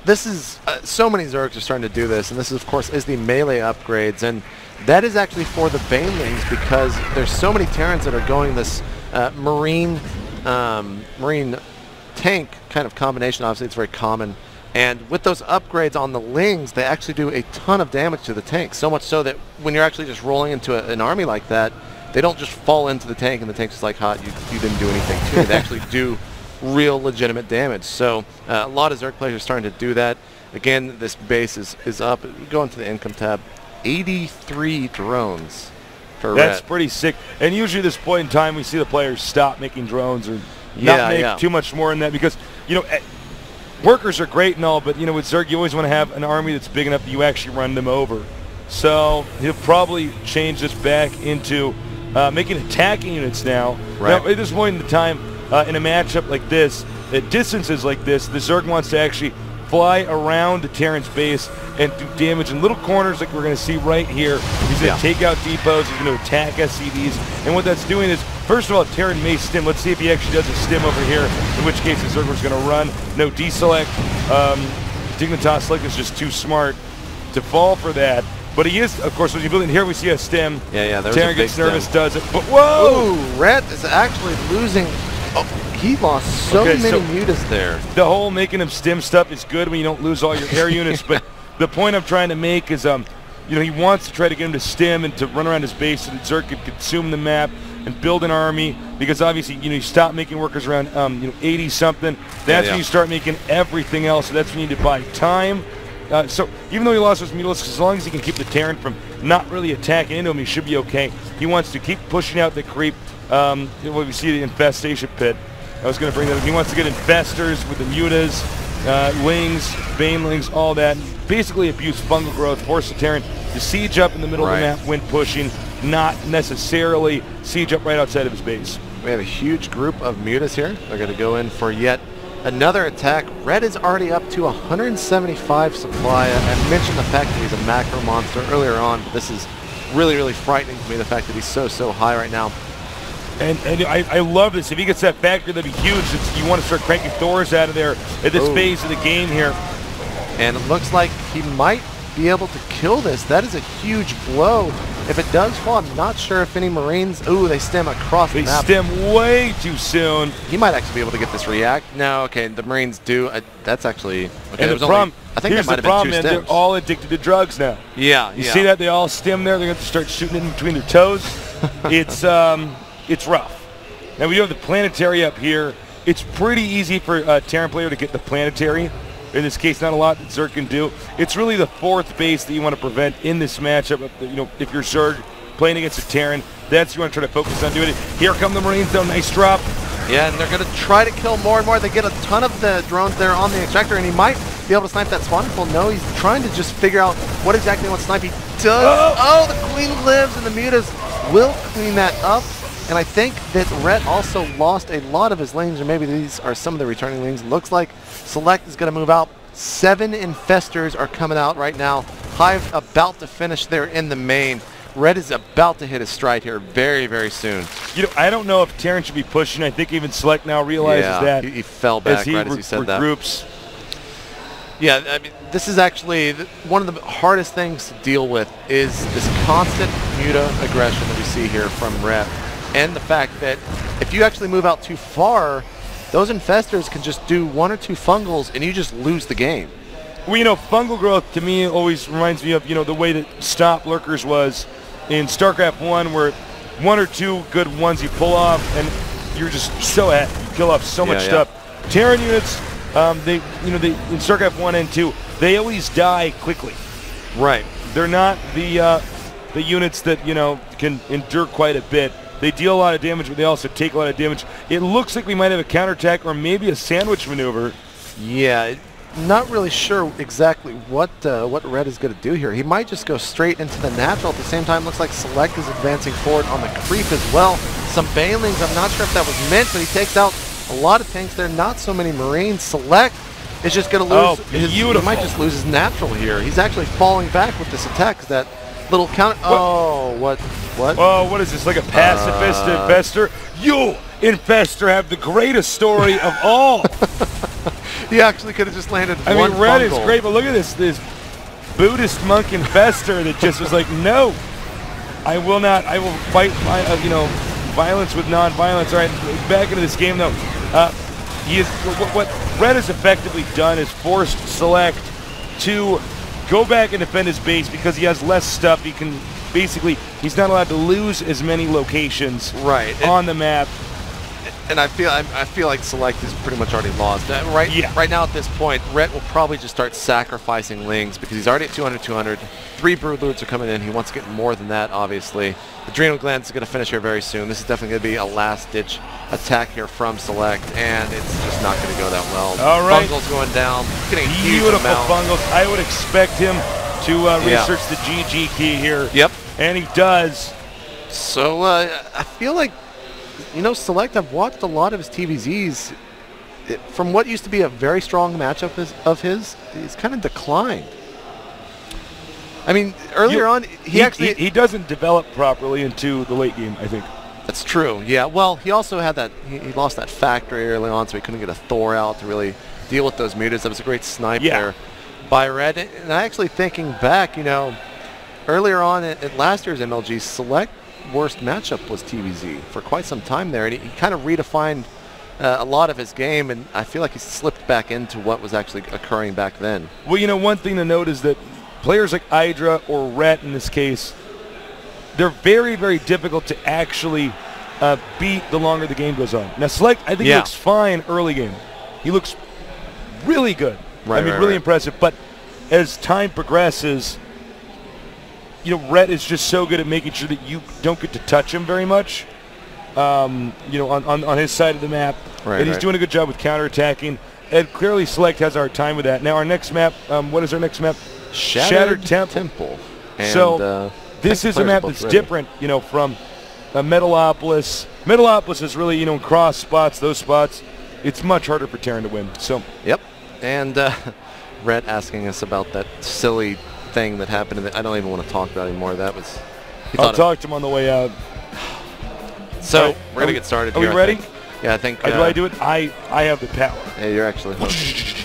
this is so many Zergs are starting to do this, and this, of course, is the melee upgrades, and that is actually for the Banelings because there's so many Terrans that are going this marine tank kind of combination. Obviously, it's very common. And with those upgrades on the Lings, they actually do a ton of damage to the tank. So much so that when you're actually just rolling into an army like that, they don't just fall into the tank and the tank's just like, hot, you didn't do anything to it. They actually do real legitimate damage. So a lot of Zerg players are starting to do that. Again, this base is up. Go into the income tab. 83 drones for That's Ret. pretty sick. And usually at this point in time, we see the players stop making drones or not make too much more in that because, you know, workers are great and all, but, you know, with Zerg, you always want to have an army that's big enough that you actually run them over. So he'll probably change this back into making attacking units now. Right. Now, at this point in the time, in a matchup like this, at distances like this, the Zerg wants to actually fly around the Terran's base and do damage in little corners like we're going to see right here. He's going to take out depots, he's going to attack SCVs, and what that's doing is, first of all, Terran may stim. Let's see if he actually does a stim over here, in which case the Zerg's going to run. No deselect. Dignitas Select is just too smart to fall for that. But he is, of course, when you build in here, we see a stim. Yeah, there's Terran a big gets nervous, stim. does it. But whoa! Ooh, Ret is actually losing. Oh, he lost so many mutas there. The whole making him stim stuff is good when you don't lose all your air units, but the point I'm trying to make is, you know, he wants to try to get him to stim and to run around his base so that Zerg could consume the map and build an army, because obviously, you know, you stop making workers around, you know, 80-something. That's when you start making everything else, so that's when you need to buy time. So even though he lost his mutilis, as long as he can keep the Terran from not really attacking into him, he should be okay. He wants to keep pushing out the creep. What we see the infestation pit. I was going to bring that up. He wants to get infestors with the mutas, Lings, Banelings, all that. Basically abuse fungal growth, force the Terran to siege up in the middle of the map when pushing, not necessarily siege up right outside of his base. We have a huge group of mutas here. They're going to go in for yet another attack. Red is already up to 175 supply. I mentioned the fact that he's a macro monster earlier on, but this is really, really frightening to me, the fact that he's so high right now. And I love this. If he gets that factor, that'd be huge. You want to start cranking Thors out of there at this phase of the game here. And it looks like he might be able to kill this. That is a huge blow. If it does fall, I'm not sure if any Marines... Ooh, they stem across the map. They stem way too soon. He might actually be able to get this react. No, okay, the Marines do. That's actually... Okay, and the problem, I think that might have been 2 stems. They're all addicted to drugs now. Yeah, You see that? They all stem there. They're going to start shooting it in between their toes. It's rough. Now we do have the planetary up here. It's pretty easy for a Terran player to get the planetary. In this case, not a lot that Zerg can do. It's really the 4th base that you want to prevent in this matchup. You know, if you're Zerg playing against a Terran, that's you want to try to focus on doing it. Here come the Marines, though. Nice drop. Yeah, and they're going to try to kill more and more. They get a ton of the drones there on the extractor, and he might be able to snipe that spawn pool. No, he's trying to just figure out what exactly he wants to snipe. He does. Oh, the Queen lives, and the mutas will clean that up. And I think that Ret also lost a lot of his lanes, or maybe these are some of the returning lanes. Looks like Select is going to move out. 7 infestors are coming out right now. Hive about to finish there in the main. Red is about to hit his stride here very, very soon. You know, I don't know if Terran should be pushing. I think even Select now realizes that. He fell back right as he said that. Regroups. Yeah, I mean, this is actually one of the hardest things to deal with is this constant muta aggression that we see here from Ret. And the fact that if you actually move out too far, those infestors can just do 1 or 2 fungals and you just lose the game. Well, you know, fungal growth to me always reminds me of, you know, the way that Stop Lurkers was in Starcraft 1, where 1 or 2 good ones you pull off and you're just so happy. You kill off so much stuff. Terran units, in Starcraft 1 and 2, they always die quickly. Right. They're not the units that, you know, can endure quite a bit. They deal a lot of damage, but they also take a lot of damage. It looks like we might have a counterattack or maybe a sandwich maneuver. Yeah, not really sure exactly what Red is going to do here. He might just go straight into the natural. At the same time, looks like Select is advancing forward on the creep as well. Some Banelings, I'm not sure if that was meant, but he takes out a lot of tanks there. Not so many Marines. Select is just going to lose he might just lose his natural here. He's actually falling back with this attack. That little count. Oh, what? Oh, what is this, like a pacifist infestor? You, infestor, have the greatest story of all. He actually could have just landed I one mean, Ret is fungal. great, but look at this Buddhist monk investor that just was like, no, I will not. I will fight, violence with non-violence. All right, back into this game though. What Ret has effectively done is forced Select to go back and defend his base because he has less stuff. He can basically, he's not allowed to lose as many locations on the map. And I feel like Select is pretty much already lost. Right now at this point, Ret will probably just start sacrificing Lings because he's already at 200. 3 Broodlords are coming in. He wants to get more than that, obviously. Adrenal Glands is going to finish here very soon. This is definitely going to be a last-ditch attack here from Select, and it's just not going to go that well. All right. Fungal's going down. Getting a huge Beautiful amount. Fungals. I would expect him to research the GG key here. Yep. And he does. So I feel like, Select, I've watched a lot of his TVZs. From what used to be a very strong matchup of his, he's kind of declined. I mean, earlier on, he doesn't develop properly into the late game, I think. That's true, yeah. Well, he also had that, he lost that factory early on, so he couldn't get a Thor out to really deal with those mutas. That was a great snipe there by Ret. And actually thinking back, earlier on at last year's MLG, Select worst matchup was TVZ for quite some time there, and he kind of redefined a lot of his game, and I feel like he slipped back into what was actually occurring back then. Well, one thing to note is that players like Hydra or Ret in this case, they're very, very difficult to actually beat the longer the game goes on. Now, Select, I think he looks fine early game. He looks really good. Really impressive. But as time progresses, Ret is just so good at making sure that you don't get to touch him very much, on his side of the map. And he's doing a good job with counterattacking. And clearly Select has our time with that. Now, our next map, what is our next map? Shattered Temple. And, so this is a map that's different, from Metalopolis. Metalopolis is really, cross spots, those spots. It's much harder for Terran to win. So. Yep. And Ret asking us about that silly thing that happened. I don't even want to talk about it anymore. That was. I'll talk to him on the way out. So we're gonna get started. Are we ready? Yeah, I think. Do I do it? I have the power. Yeah, you're actually hosting.